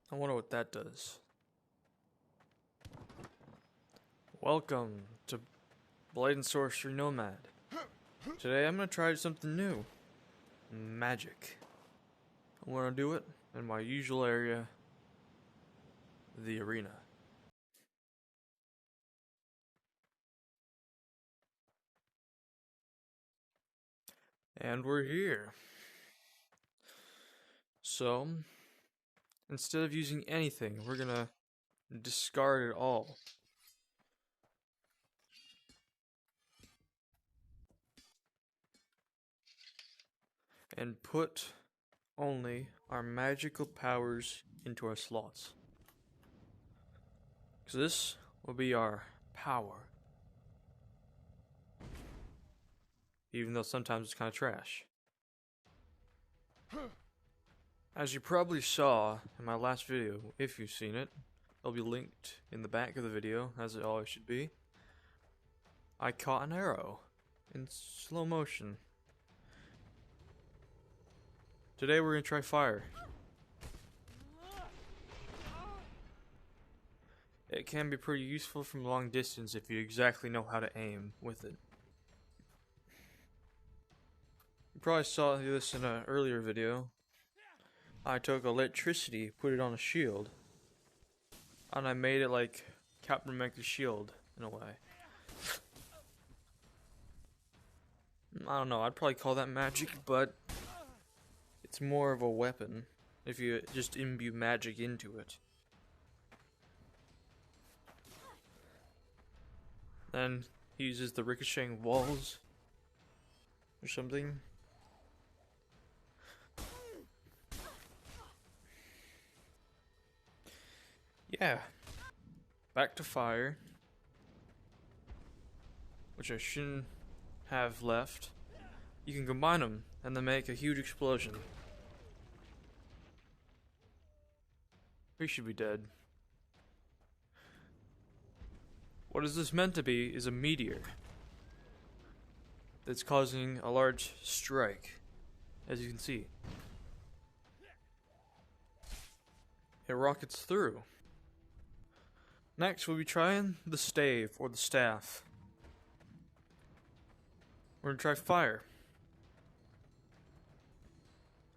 I wonder what that does. Welcome to Blade and Sorcery Nomad. Today I'm going to try something new. Magic. I want to do it in my usual area, the arena. And we're here. So, instead of using anything, we're going to discard it all. And put only our magical powers into our slots. So this will be our power. Even though sometimes it's kind of trash. As you probably saw in my last video, if you've seen it, it'll be linked in the back of the video, as it always should be. I caught an arrow in slow motion. Today we're going to try fire. It can be pretty useful from long distance if you exactly know how to aim with it. You probably saw this in an earlier video. I took electricity, put it on a shield, and I made it like Captain America's shield in a way. I don't know, I'd probably call that magic, but it's more of a weapon if you just imbue magic into it. Then he uses the ricocheting walls or something. Yeah. Back to fire. Which I shouldn't have left. You can combine them and then make a huge explosion. We should be dead. What is this meant to be is a meteor that's causing a large strike, as you can see. It rockets through. Next, we'll be trying the stave or the staff. We're gonna try fire.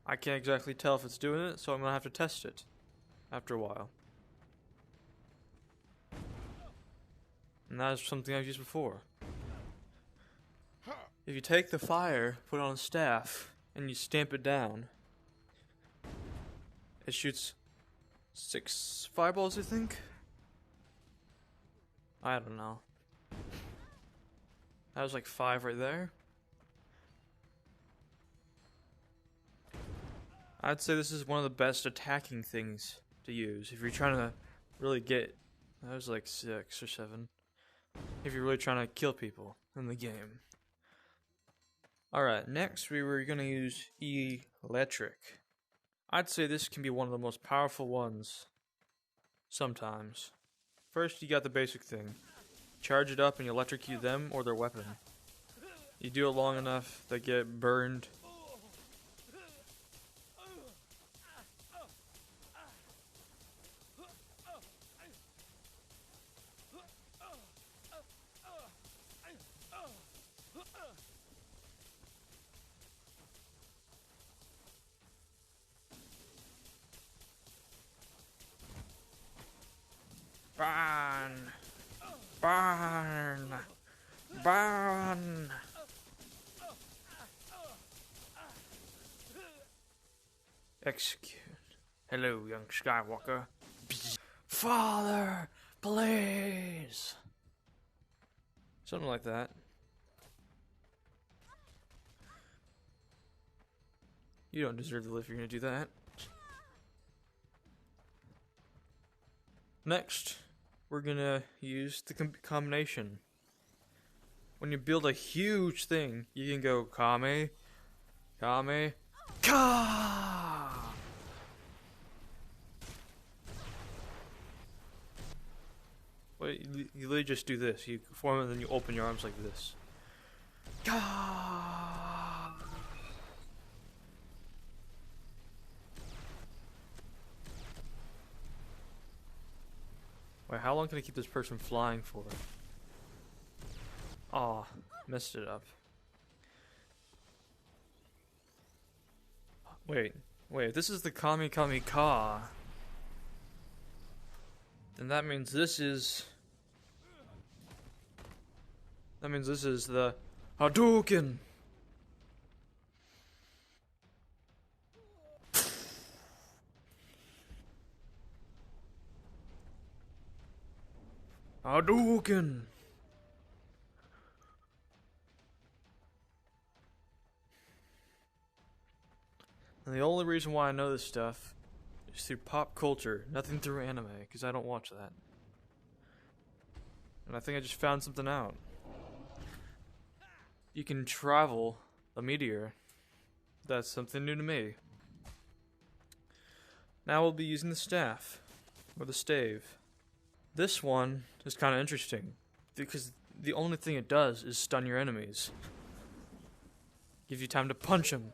I can't exactly tell if it's doing it, so I'm gonna have to test it after a while. And that is something I've used before. If you take the fire, put it on a staff, and you stamp it down, it shoots 6 fireballs, I think? I don't know. That was like 5 right there. I'd say this is one of the best attacking things to use if you're trying to really get. That was like 6 or 7. If you're really trying to kill people in the game. Alright, next we were going to use electric. I'd say this can be one of the most powerful ones. Sometimes. First, you got the basic thing. Charge it up and you electrocute them or their weapon. You do it long enough, they get burned. Burn! Burn! Burn! Execute. Hello, young Skywalker. Father, please! Something like that. You don't deserve to live if you're gonna do that. Next, we're gonna use the combination. When you build a huge thing, you can go Kame, Kame, Ka! Well, you literally just do this. You form it and then you open your arms like this. Ka! Wait, how long can I keep this person flying for? Aw, messed it up. Wait, if this is the Kami Kami Ka, then that means this is... That means this is the Hadouken! Hadouken! And the only reason why I know this stuff is through pop culture, nothing through anime, because I don't watch that. And I think I just found something out. You can travel a meteor. That's something new to me. Now we'll be using the staff, or the stave. This one is kind of interesting, because the only thing it does is stun your enemies. Give you time to punch them.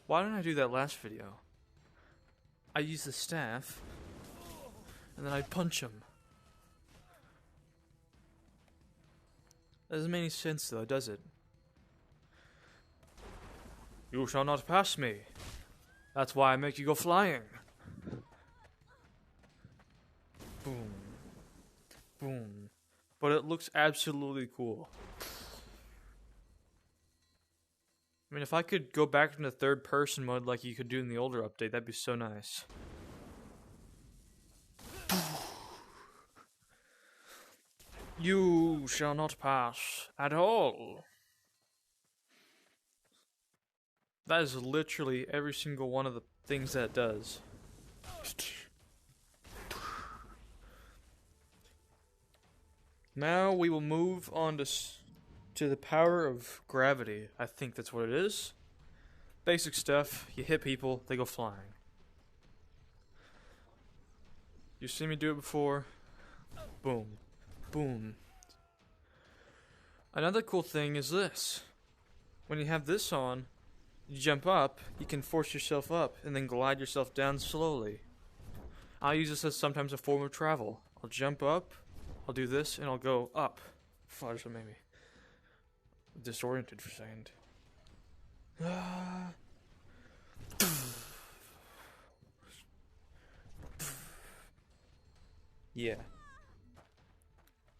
Why didn't I do that last video? I use the staff, and then I punch him. That doesn't make any sense though, does it? You shall not pass me. That's why I make you go flying. Boom. Boom. But it looks absolutely cool. I mean, if I could go back into third person mode like you could do in the older update, that'd be so nice. You shall not pass at all. That is literally every single one of the things that it does. Now we will move on to the power of gravity. I think that's what it is. Basic stuff. You hit people, they go flying. You've seen me do it before. Boom. Boom. Another cool thing is this. When you have this on, you jump up, you can force yourself up, and then glide yourself down slowly. I'll use this as sometimes a form of travel. I'll jump up, I'll do this, and I'll go up. Fudge, that made me disoriented for a second. Yeah.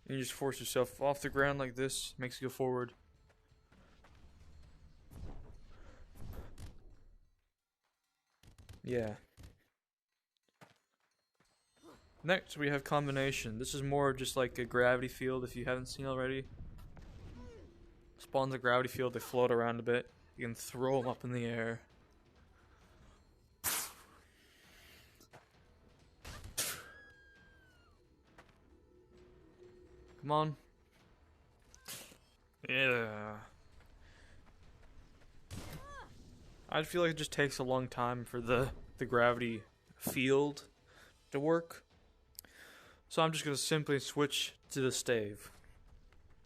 You just force yourself off the ground like this, makes you go forward. Yeah. Next we have combination. This is more just like a gravity field if you haven't seen already. Spawns a gravity field, they float around a bit. You can throw them up in the air. Come on. Yeah. I feel like it just takes a long time for the gravity field to work. So I'm just going to simply switch to the stave.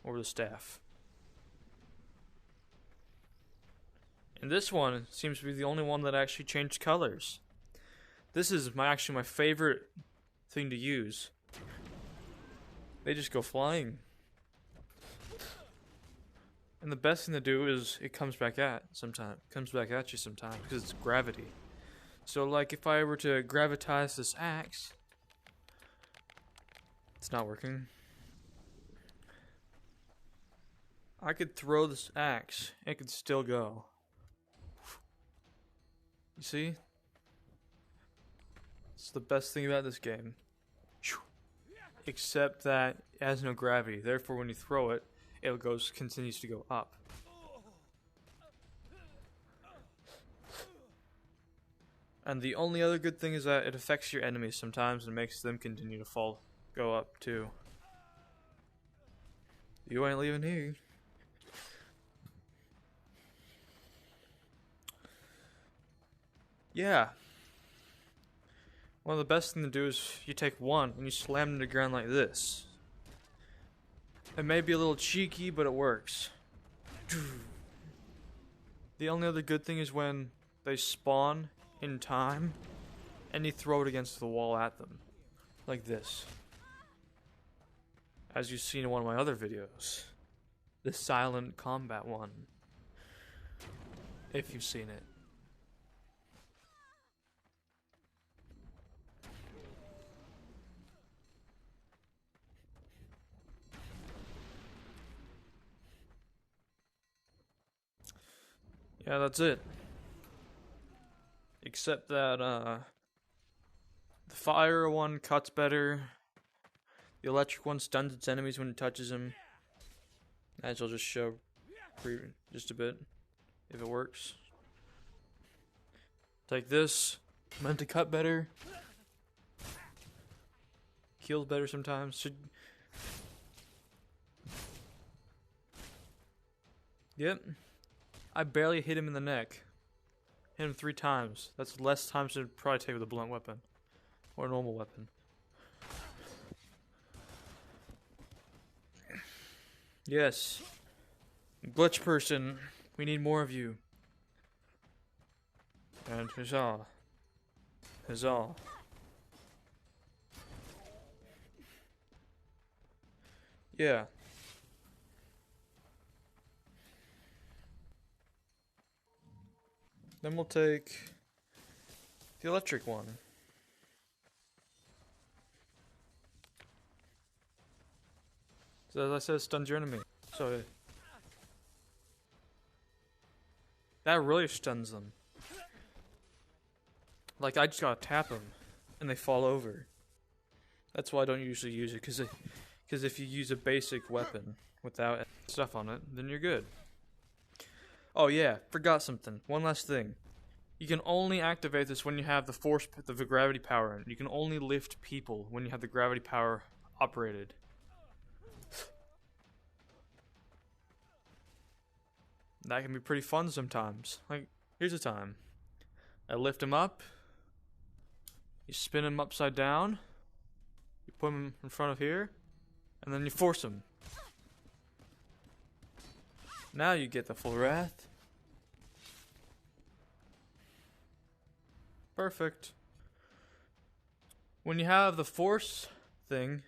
Or the staff. And this one seems to be the only one that actually changed colors. This is actually my favorite thing to use. They just go flying. And the best thing to do is it comes back at you sometimes because it's gravity. So like if I were to gravitize this axe, it's not working. I could throw this axe, it could still go. You see? It's the best thing about this game. Except that it has no gravity. Therefore, when you throw it, it continues to go up. And the only other good thing is that it affects your enemies sometimes and makes them continue to go up too. You ain't leaving here. Yeah. One of the best things to do is you take one and you slam it to the ground like this. It may be a little cheeky, but it works. The only other good thing is when they spawn in time, and you throw it against the wall at them. Like this. As you've seen in one of my other videos. The silent combat one. If you've seen it. Yeah, that's it. Except that, the fire one cuts better. The electric one stuns its enemies when it touches them. As I'll just show just a bit, if it works. Take this, meant to cut better. Heals better sometimes. Yep. I barely hit him in the neck. Hit him 3 times. That's less times than it'd probably take with a blunt weapon. Or a normal weapon. Yes. Glitch person. We need more of you. And huzzah. Huzzah. Yeah. Then we'll take the electric one. So as I said, stuns your enemy. So that really stuns them. Like, I just gotta tap them, and they fall over. That's why I don't usually use it, because if you use a basic weapon without stuff on it, then you're good. Oh yeah, forgot something. One last thing. You can only activate this when you have the gravity power in. You can only lift people when you have the gravity power operated. That can be pretty fun sometimes. Like, here's a time. I lift him up. You spin him upside down. You put him in front of here. And then you force him. Now you get the full wrath. Perfect. When you have the force thing,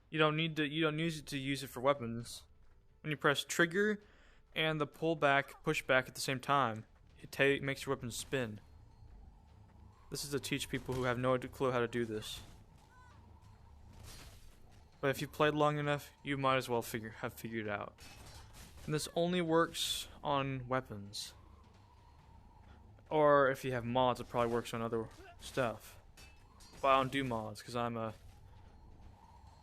you don't need to use it for weapons. When you press trigger and the push back at the same time, it makes your weapon spin. This is to teach people who have no clue how to do this. But if you played long enough, you might as well have figured it out. And this only works on weapons. Or if you have mods, it probably works on other stuff. But I don't do mods because I'm a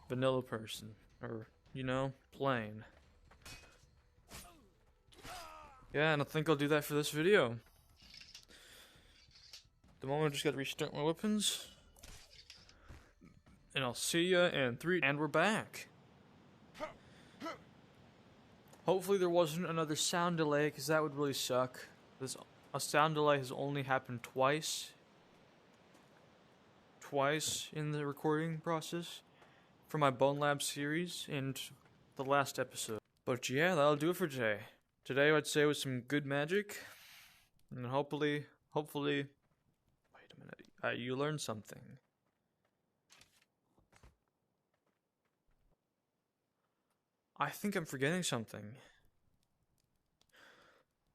vanilla person. Or, you know, plain. Yeah, and I think I'll do that for this video. At the moment, I just gotta restart my weapons. And I'll see ya in 3, and we're back. Hopefully there wasn't another sound delay, because that would really suck. A sound delay has only happened twice in the recording process for my Bone Lab series and the last episode. But yeah, that'll do it for today. Today I'd say with some good magic, and hopefully, wait a minute, you learned something. I think I'm forgetting something.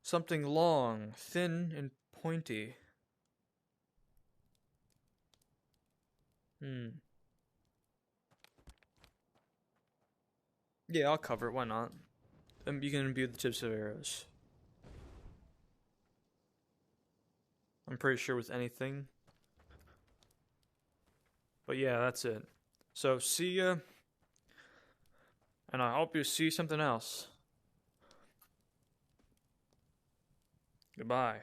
Something long, thin, and pointy. Yeah, I'll cover it, why not? You can imbue the tips of arrows. I'm pretty sure with anything. But yeah, that's it. So, see ya. And I hope you see something else. Goodbye.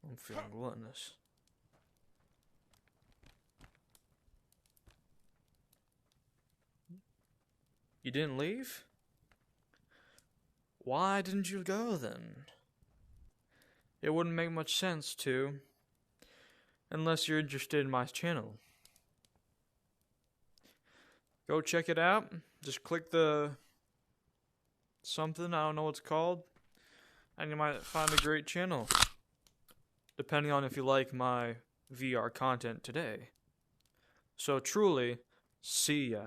I'm feeling gluttonous. You didn't leave? Why didn't you go then? It wouldn't make much sense to, unless you're interested in my channel. Go check it out. Just click the something, I don't know what it's called, and you might find a great channel. depending on if you like my VR content today. So truly, see ya.